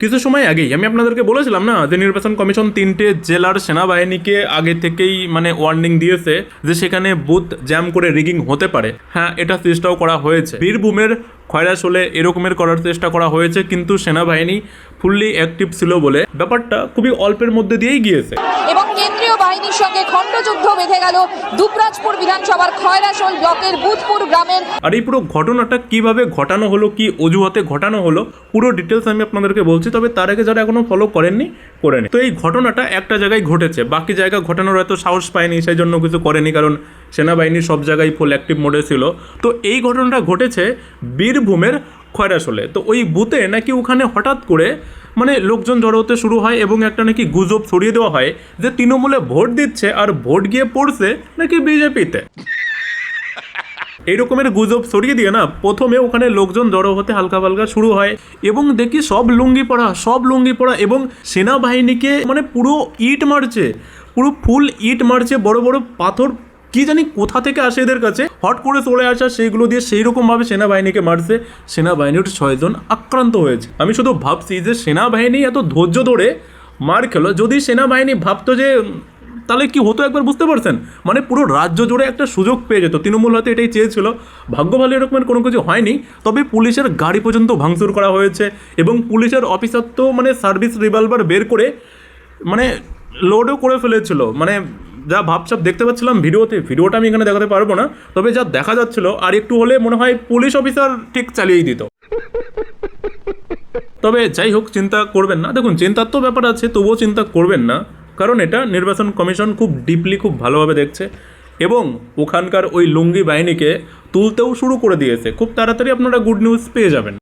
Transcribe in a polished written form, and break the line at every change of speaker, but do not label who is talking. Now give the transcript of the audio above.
কিছু সময় আগেই আমি আপনাদেরকে বলেছিলাম না যে নির্বাচন কমিশন 3টে জেলার সেনাবাহিনীকে আগে থেকেই মানে ওয়ার্নিং দিয়েছে যে সেখানে বুথ জ্যাম করে রিগিং হতে পারে। হ্যাঁ, এটা চেষ্টাও করা হয়েছে, বীরভূমের খয়রাশোলে এরকমের করার চেষ্টা করা হয়েছে, কিন্তু সেনাবাহিনী ফুললি অ্যাক্টিভ ছিল বলে ব্যাপারটা খুবই অল্পের মধ্যে দিয়েই গিয়েছে।
এবং কেন্দ্রীয় বাহিনীর সঙ্গে খণ্ডযুদ্ধ বেঁধে গেল দুবরাজপুর বিধানসভার খয়রাশোল ব্লকের বুধপুর গ্রামের।
আর এই পুরো ঘটনাটা কিভাবে ঘটানো হলো, কি অজুহাতে ঘটানো হলো, পুরো ডিটেলস আমি আপনাদেরকে বলছি। তবে তার আগে যারা এখনো ফলো করেননি করে নিন। তো এই ঘটনাটা একটা জায়গায় ঘটেছে, বাকি জায়গা ঘটানোর এত সাহস পায়নি, সেই জন্য কিছু করেনি, কারণ সেনাবাহিনী সব জায়গায় ফুল অ্যাক্টিভ মোডে ছিল। তো এই ঘটনাটা ঘটেছে বীরভূমের খয়রাশোলে। তো ওই বুথে নাকি ওখানে হঠাৎ করে মানে লোকজন জড়ো হতে শুরু হয় এবং একটা নাকি গুজব ছড়িয়ে দেওয়া হয় যে তৃণমূলে ভোট দিচ্ছে আর ভোট গিয়ে পড়ছে নাকি বিজেপিতে। এই রকমের গুজব ছড়িয়ে দিয়ে না প্রথমে ওখানে লোকজন জড়ো হতে হালকা পালকা শুরু হয় এবং দেখি সব লুঙ্গি পরা এবং সেনাবাহিনীকে মানে পুরো ইট মারছে, পুরো ফুল ইট মারছে, বড় বড় পাথর কি জানি কোথা থেকে আসে এদের কাছে, হট করে চলে আসা সেইগুলো দিয়ে সেই রকমভাবে সেনাবাহিনীকে মারছে। সেনাবাহিনীর 6 জন আক্রান্ত হয়েছে। আমি শুধু ভাবছি যে সেনাবাহিনী এত ধৈর্য ধরে মার খেলো, যদি সেনাবাহিনী ভাবতো যে তাহলে কি হতো একবার বুঝতে পারছেন, মানে পুরো রাজ্য জুড়ে একটা সুযোগ পেয়ে যেত। তৃণমূল হয়তো এটাই চেয়েছিল, ভাগ্য ভালো এরকমের কোনো কিছু হয়নি। তবে পুলিশের গাড়ি পর্যন্ত ভাঙচুর করা হয়েছে এবং পুলিশের অফিসার তো মানে সার্ভিস রিভলভার বের করে মানে লোডও করে ফেলেছিল। মানে যা ভাবসাব দেখতে পাচ্ছিলাম ভিডিওটা আমি এখানে দেখাতে পারবো না, তবে যা দেখা যাচ্ছিল আর একটু হলে মনে হয় পুলিশ অফিসার ঠিক চালিয়েই দিত। তবে যাই হোক, চিন্তা করবেন না, দেখুন চিন্তার তো ব্যাপার আছে, তবুও চিন্তা করবেন না, কারণ এটা নির্বাচন কমিশন খুব ডিপলি খুব ভালোভাবে দেখছে এবং ওখানকার ওই লুঙ্গি বাহিনীকে তুলতেও শুরু করে দিয়েছে। খুব তাড়াতাড়ি আপনারা গুড নিউজ পেয়ে যাবেন।